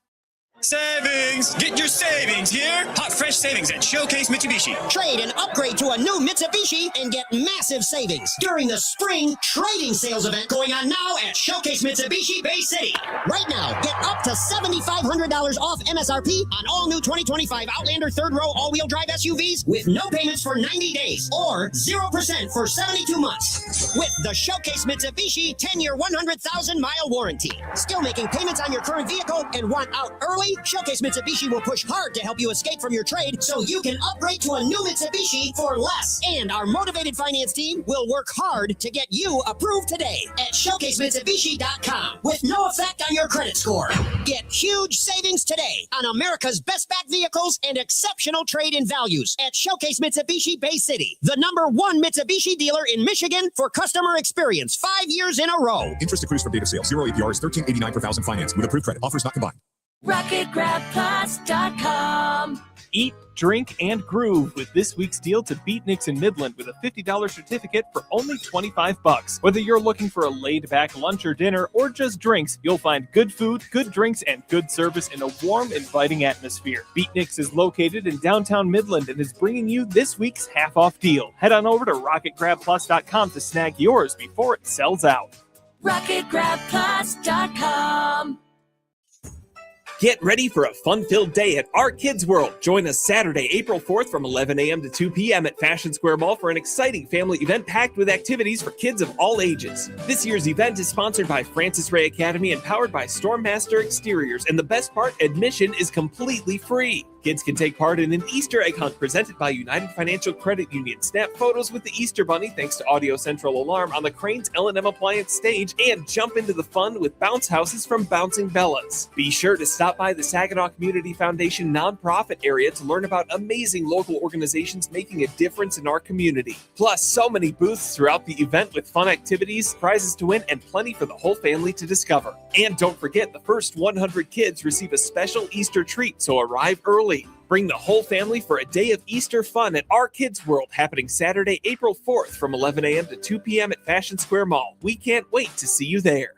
Savings! Get your savings here! Hot, fresh savings at Showcase Mitsubishi. Trade and upgrade to a new Mitsubishi and get massive savings during the spring trading sales event going on now at Showcase Mitsubishi Bay City. Right now, get up to $7,500 off MSRP on all new 2025 Outlander third row all-wheel drive SUVs with no payments for 90 days or 0% for 72 months. With the Showcase Mitsubishi 10-year 100,000-mile warranty. Still making payments on your current vehicle and want out early? Showcase Mitsubishi will push hard to help you escape from your trade so you can upgrade to a new Mitsubishi for less. And our motivated finance team will work hard to get you approved today at showcasemitsubishi.com with no effect on your credit score. Get huge savings today on America's best back vehicles and exceptional trade-in values at Showcase Mitsubishi Bay City, the #1 Mitsubishi dealer in Michigan for customer experience 5 years in a row. Interest accrues from date of sale. 0 APR is $13.89 per thousand finance with approved credit. Offers not combined. RocketGrabPlus.com. Eat, drink, and groove with this week's deal to beat Nicks in Midland with a $50 certificate for only $25. Whether you're looking for a laid-back lunch or dinner or just drinks, you'll find good food, good drinks, and good service in a warm, inviting atmosphere. Beat Nicks is located in downtown Midland and is bringing you this week's half-off deal. Head on over to RocketGrabPlus.com to snag yours before it sells out. RocketGrabPlus.com. Get ready for a fun-filled day at Our Kids World. Join us Saturday, April 4th from 11 a.m. to 2 p.m. at Fashion Square Mall for an exciting family event packed with activities for kids of all ages. This year's event is sponsored by Francis Ray Academy and powered by Stormmaster Exteriors. And the best part, admission is completely free. Kids can take part in an Easter egg hunt presented by United Financial Credit Union. Snap photos with the Easter Bunny thanks to Audio Central Alarm on the Crane's L&M Appliance stage, and jump into the fun with bounce houses from Bouncing Bellas. Be sure to stop by the Saginaw Community Foundation nonprofit area to learn about amazing local organizations making a difference in our community. Plus, so many booths throughout the event with fun activities, prizes to win, and plenty for the whole family to discover. And don't forget, the first 100 kids receive a special Easter treat, so arrive early. Bring the whole family for a day of Easter fun at Our Kids World, happening Saturday, April 4th from 11 a.m. to 2 p.m. at Fashion Square Mall. We can't wait to see you there.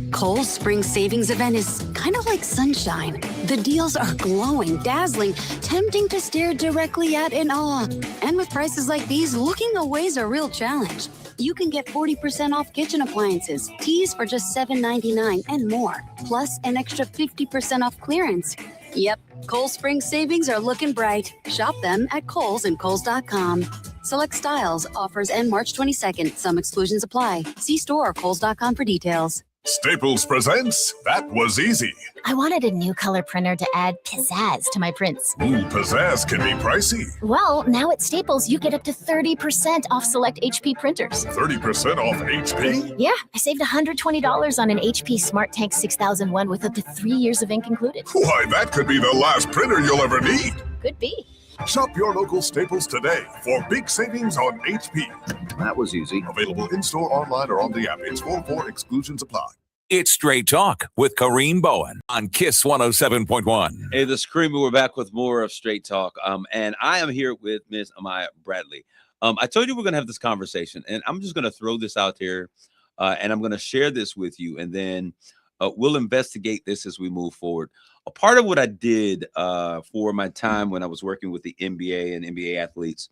Kohl's Spring Savings Event is kind of like sunshine. The deals are glowing, dazzling, tempting to stare directly at in awe. And with prices like these, looking away is a real challenge. You can get 40% off kitchen appliances, teas for just $7.99 and more, plus an extra 50% off clearance. Yep, Kohl's Spring Savings are looking bright. Shop them at Kohl's and Kohl's.com. Select styles, offers end March 22nd. Some exclusions apply. See store or Kohl's.com for details. Staples presents That Was Easy. I wanted a new color printer to add pizzazz to my prints. Ooh, pizzazz can be pricey. Well, now at Staples, you get up to 30% off select HP printers. 30% off HP? Yeah, I saved $120 on an HP Smart Tank 6001 with up to 3 years of ink included. Why, that could be the last printer you'll ever need. Could be. Shop your local Staples today for big savings on HP. That was easy. Available in-store, online, or on the app. It's 404 exclusions apply. It's Straight Talk with Kareem Bowen on KISS 107.1. Hey, the Screamer, we're back with more of Straight Talk. And I am here with Ms. Amaya Bradley. I told you we're going to have this conversation, and I'm just going to throw this out here, and I'm going to share this with you, and then we'll investigate this as we move forward. A part of what I did for my time when I was working with the NBA and NBA athletes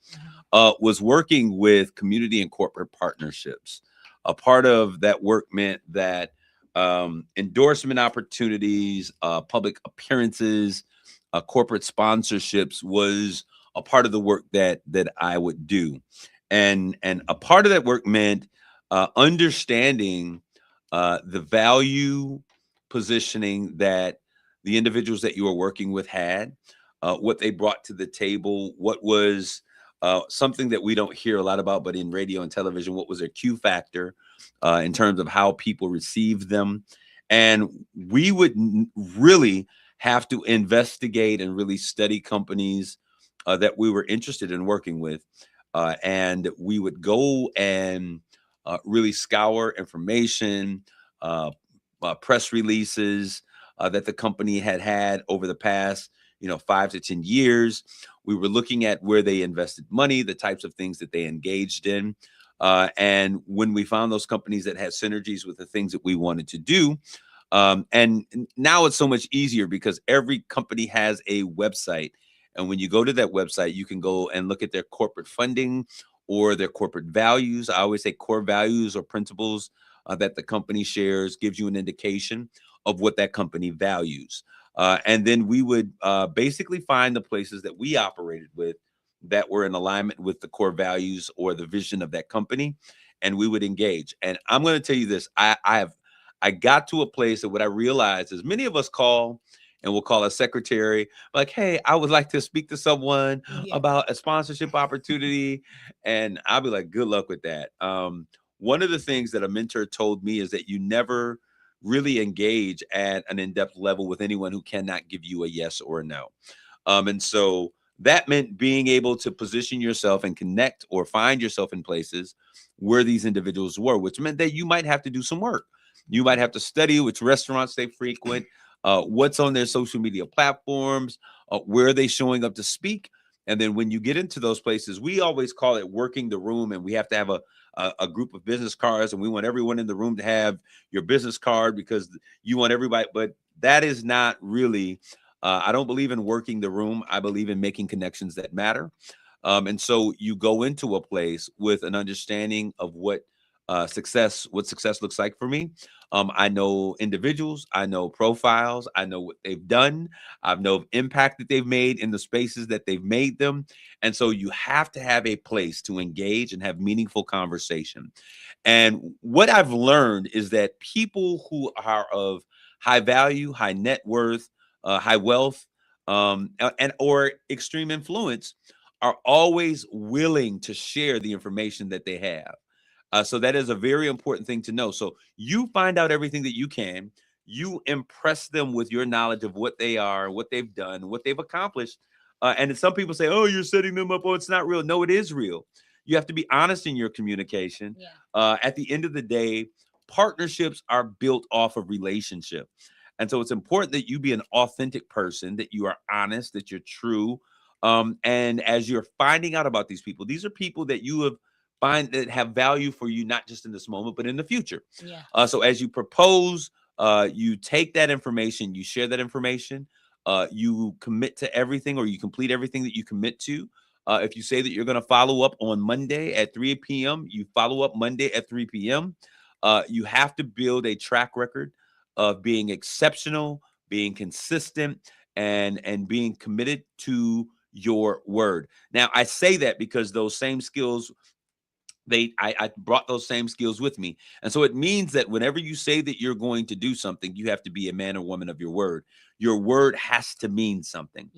was working with community and corporate partnerships. A part of that work meant that endorsement opportunities, public appearances, corporate sponsorships was a part of the work that I would do. And a part of that work meant understanding the value positioning that the individuals that you were working with had, what they brought to the table, what was something that we don't hear a lot about, but in radio and television, what was their Q factor in terms of how people received them. And we would really have to investigate and really study companies that we were interested in working with. And we would go and really scour information, press releases that the company had over the past 5 to 10 years. We were looking at where they invested money, the types of things that they engaged in. And when we found those companies that had synergies with the things that we wanted to do, and now it's so much easier because every company has a website. And when you go to that website, you can go and look at their corporate funding or their corporate values. I always say core values or principles that the company shares gives you an indication of what that company values. And then we would basically find the places that we operated with that were in alignment with the core values or the vision of that company, and we would engage. And I'm going to tell you this, I got to a place that what I realized is many of us call and we'll call a secretary like, hey, I would like to speak to someone about a sponsorship opportunity. And I'll be like, good luck with that. One of the things that a mentor told me is that you never really engage at an in-depth level with anyone who cannot give you a yes or a no. And so that meant being able to position yourself and connect or find yourself in places where these individuals were, which meant that you might have to do some work. You might have to study which restaurants they frequent, what's on their social media platforms, where are they showing up to speak. And then when you get into those places, we always call it working the room, and we have to have a group of business cards, and we want everyone in the room to have your business card because you want everybody. But that is not really, I don't believe in working the room. I believe in making connections that matter. And so you go into a place with an understanding of what success looks like for me. I know individuals, I know profiles, I know what they've done, I know impact that they've made in the spaces that they've made them. And so you have to have a place to engage and have meaningful conversation. And what I've learned is that people who are of high value, high net worth, high wealth, and or extreme influence are always willing to share the information that they have. So that is a very important thing to know. So you find out everything that you can. You impress them with your knowledge of what they are, what they've done, what they've accomplished. And then some people say, "Oh, you're setting them up. Oh, it's not real." No, it is real. You have to be honest in your communication. At the end of the day, partnerships are built off of relationship. And so it's important that you be an authentic person, that you are honest, that you're true. And as you're finding out about these people, these are people that you have find that have value for you, not just in this moment, but in the future. So as you propose, you take that information, you share that information, you commit to everything, or you complete everything that you commit to. If you say that you're going to follow up on Monday at 3 p.m., you follow up Monday at 3 p.m. You have to build a track record of being exceptional, being consistent, and being committed to your word. Now, I say that because those same skills, I brought those same skills with me. And so it means that whenever you say that you're going to do something, you have to be a man or woman of your word. Your word has to mean something.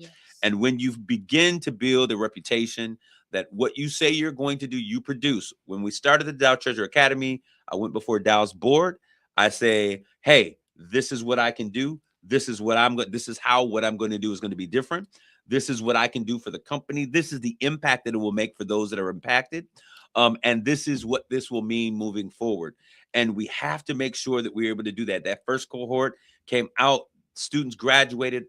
And when you begin to build a reputation that what you say you're going to do, you produce. When we started the Dow Treasure Academy, I went before Dow's board. I say, hey, this is what I can do. This is what this is how what I'm going to do is going to be different. This is what I can do for the company. This is the impact that it will make for those that are impacted. And this is what this will mean moving forward. And we have to make sure that we're able to do that. That first cohort came out, students graduated.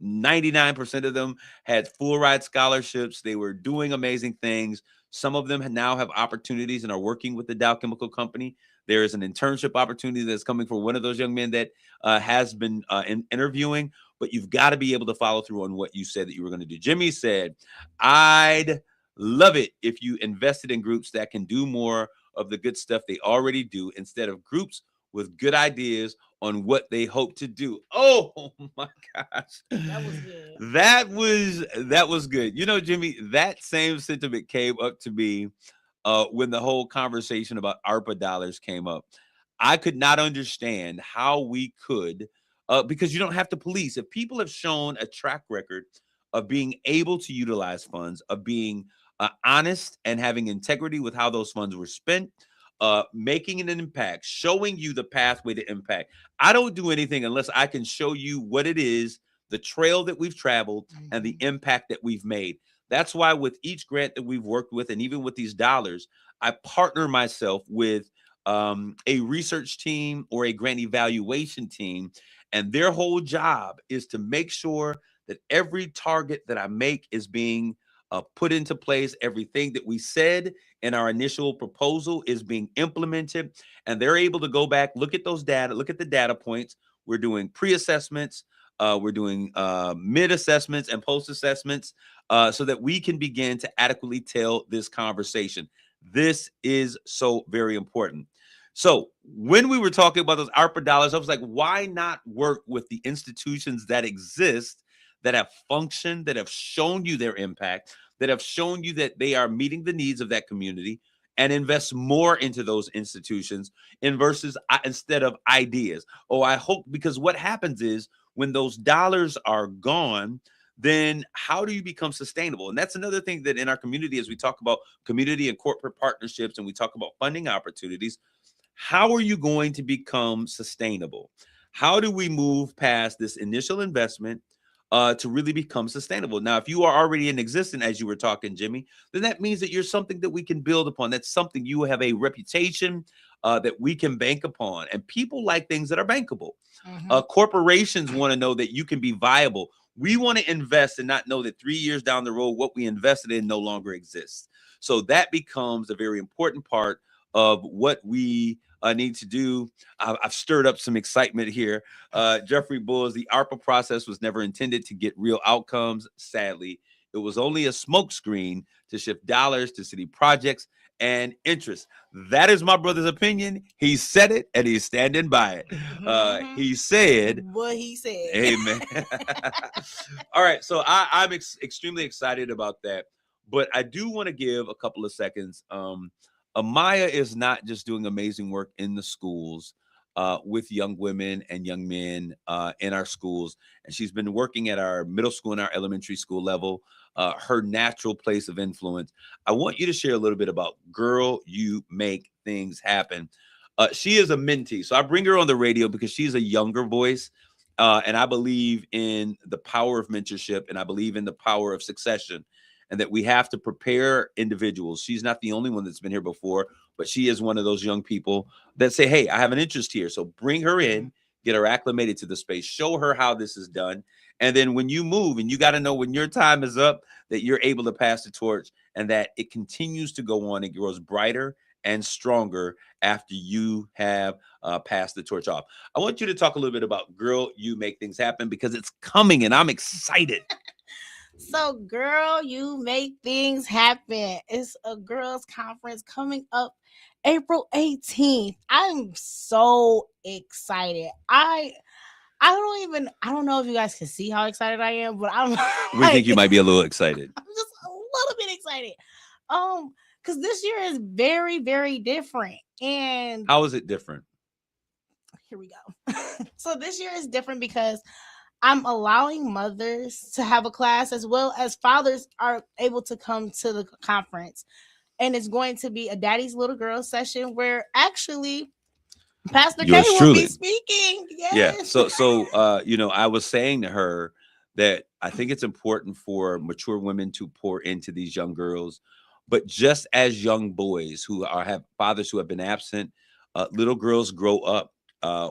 99% of them had full ride scholarships. They were doing amazing things. Some of them now have opportunities and are working with the Dow Chemical Company. There is an internship opportunity that's coming for one of those young men that has been interviewing, but you've got to be able to follow through on what you said that you were going to do. Jimmy said, I'd love it if you invested in groups that can do more of the good stuff they already do instead of groups with good ideas on what they hope to do. Oh my gosh. That was good. That was good. You know, Jimmy, that same sentiment came up to me when the whole conversation about ARPA dollars came up. I could not understand how we could, because you don't have to police. If people have shown a track record of being able to utilize funds, of being honest and having integrity with how those funds were spent, making an impact, showing you the pathway to impact. I don't do anything unless I can show you what it is, the trail that we've traveled, and the impact that we've made. That's why with each grant that we've worked with, and even with these dollars, I partner myself with a research team or a grant evaluation team, and their whole job is to make sure that every target that I make is being put into place. Everything that we said in our initial proposal is being implemented, and they're able to go back, look at those data, look at the data points. We're doing pre-assessments, we're doing mid-assessments and post-assessments, so that we can begin to adequately tell this conversation. This is so very important. So when we were talking about those ARPA dollars, I was like, why not work with the institutions that exist, that have functioned, that have shown you their impact, that have shown you that they are meeting the needs of that community, and invest more into those institutions instead of ideas. Oh, I hope, because what happens is when those dollars are gone, then how do you become sustainable? And that's another thing that in our community, as we talk about community and corporate partnerships, and we talk about funding opportunities, how are you going to become sustainable? How do we move past this initial investment to really become sustainable? Now, if you are already in existence, as you were talking, Jimmy, then that means that you're something that we can build upon. That's something you have a reputation that we can bank upon. And people like things that are bankable. Corporations want to know that you can be viable. We want to invest and not know that 3 years down the road, what we invested in no longer exists. So that becomes a very important part of what we need to do. I've stirred up some excitement here. Jeffrey Bulls, the ARPA process was never intended to get real outcomes. Sadly, it was only a smokescreen to shift dollars to city projects and interests. That is my brother's opinion. He said it, and he's standing by it. He said what he said. Amen. All right, so I'm extremely excited about that, but I do want to give a couple of seconds. Amaya is not just doing amazing work in the schools. with young women and young men in our schools. And she's been working at our middle school and our elementary school level, her natural place of influence. I want you to share a little bit about Girl, You Make Things Happen. She is a mentee. So I bring her on the radio because she's a younger voice. And I believe in the power of mentorship, and I believe in the power of succession, and that we have to prepare individuals. She's not the only one that's been here before, but she is one of those young people that say, hey, I have an interest here. So bring her in, get her acclimated to the space, show her how this is done. And then when you move, and you got to know when your time is up, that you're able to pass the torch, and that it continues to go on. It grows brighter and stronger after you have passed the torch off. I want you to talk a little bit about Girl, You Make Things Happen, because it's coming and I'm excited. So, Girl, You Make Things Happen. It's a girls' conference coming up April 18th. I'm so excited. I don't know if you guys can see how excited I am, but I'm We think you might be a little excited. I'm just a little bit excited. Because this year is very, very different. And How is it different? here we go. So this year is different because I'm allowing mothers to have a class, as well as fathers are able to come to the conference. And it's going to be a Daddy's Little Girl session where actually Pastor K will be speaking. Yes. Yeah. So I was saying to her that I think it's important for mature women to pour into these young girls, but just as young boys who have fathers who have been absent, little girls grow up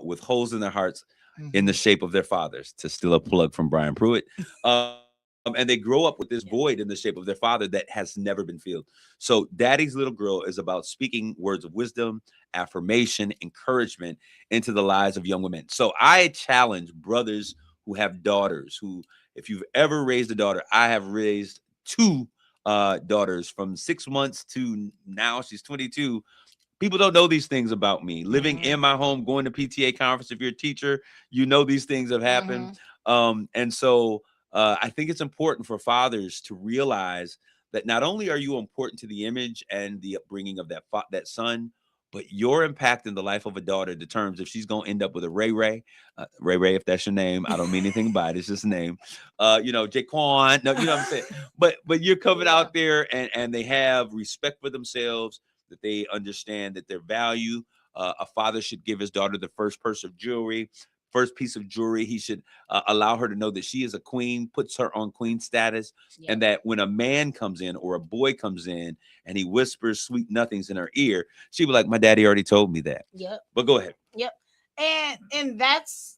with holes in their hearts in the shape of their fathers, to steal a plug from Brian Pruitt. And they grow up with this void in the shape of their father that has never been filled. So Daddy's Little Girl is about speaking words of wisdom, affirmation, encouragement into the lives of young women. So I challenge brothers who have daughters, who, if you've ever raised a daughter, I have raised two daughters from 6 months to now she's 22. People don't know these things about me. Living in my home, going to PTA conference. If you're a teacher, you know these things have happened. And so I think it's important for fathers to realize that not only are you important to the image and the upbringing of that son, but your impact in the life of a daughter determines if she's going to end up with a Ray Ray, if that's your name. I don't mean anything by it. It's just a name. Jaquan. No, you know what I'm saying? But you're coming out there and they have respect for themselves, that they understand that their value. A father should give his daughter the first piece of jewelry. He should allow her to know that she is a queen, puts her on queen status, and that when a man comes in or a boy comes in and he whispers sweet nothings in her ear, she'll be like, my daddy already told me that. Yep. But go ahead. Yep. And that's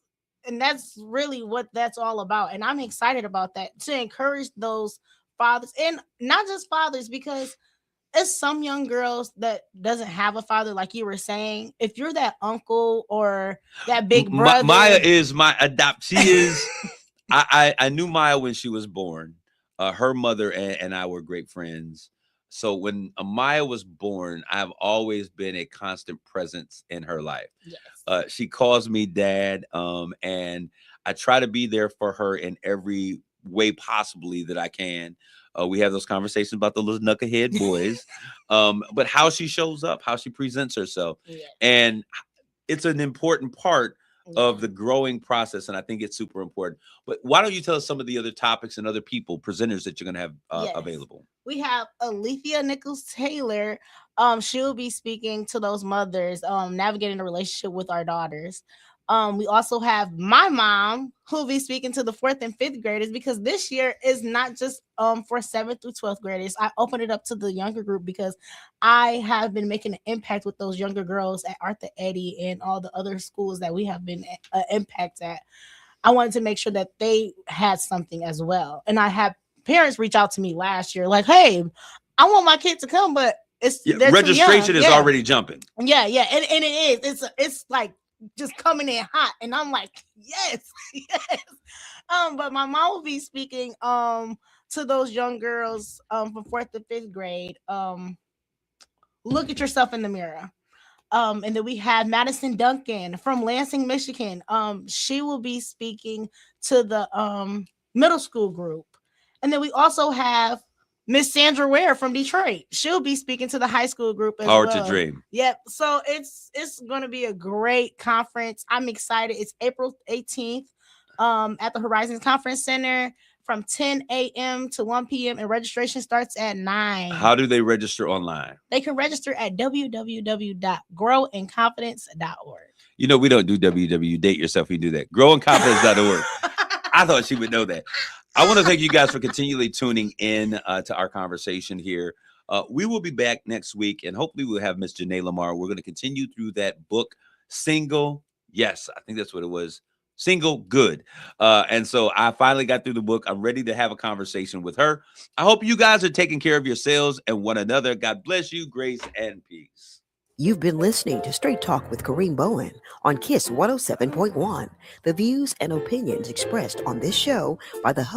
really what that's all about. And I'm excited about that, to encourage those fathers, and not just fathers, because it's some young girls that doesn't have a father, like you were saying. If you're that uncle or that big brother, Maya is my She is. I knew Maya when she was born. Her mother and I were great friends. So when Maya was born, I've always been a constant presence in her life. Yes. She calls me dad, and I try to be there for her in every way possibly that I can. We have those conversations about the little knucklehead boys, but how she shows up, how she presents herself. Yeah. And it's an important part of the growing process. And I think it's super important. But why don't you tell us some of the other topics and other people, presenters that you're going to have available? We have Alethea Nichols-Taylor. She'll be speaking to those mothers, navigating the relationship with our daughters. We also have my mom, who'll be speaking to the 4th and 5th graders, because this year is not just for 7th through 12th graders. I opened it up to the younger group because I have been making an impact with those younger girls at Arthur Eddy and all the other schools that we have been impact at. I wanted to make sure that they had something as well. And I had parents reach out to me last year like, hey, I want my kid to come, but registration is already jumping. Yeah. And it is. It's like just coming in hot, and I'm like, yes. But my mom will be speaking to those young girls from 4th to 5th grade. Look at yourself in the mirror. And then we have Madison Duncan from Lansing, Michigan. She will be speaking to the middle school group. And then we also have Miss Sandra Ware from Detroit. She'll be speaking to the high school group as Power well. to Dream. Yep. So it's going to be a great conference. I'm excited. It's April 18th at the Horizons Conference Center from 10 a.m. to 1 p.m. and registration starts at 9. How do they register online? They can register at www.growinconfidence.org. You know, we don't do www. Date yourself. We do that. Growinconfidence.org. I thought she would know that. I want to thank you guys for continually tuning in to our conversation here. We will be back next week, and hopefully we'll have Miss Janae Lamar. We're going to continue through that book, Single. Yes, I think that's what it was. Single Good. And so I finally got through the book. I'm ready to have a conversation with her. I hope you guys are taking care of yourselves and one another. God bless you, grace, and peace. You've been listening to Straight Talk with Kareem Bowen on KISS 107.1. The views and opinions expressed on this show by the host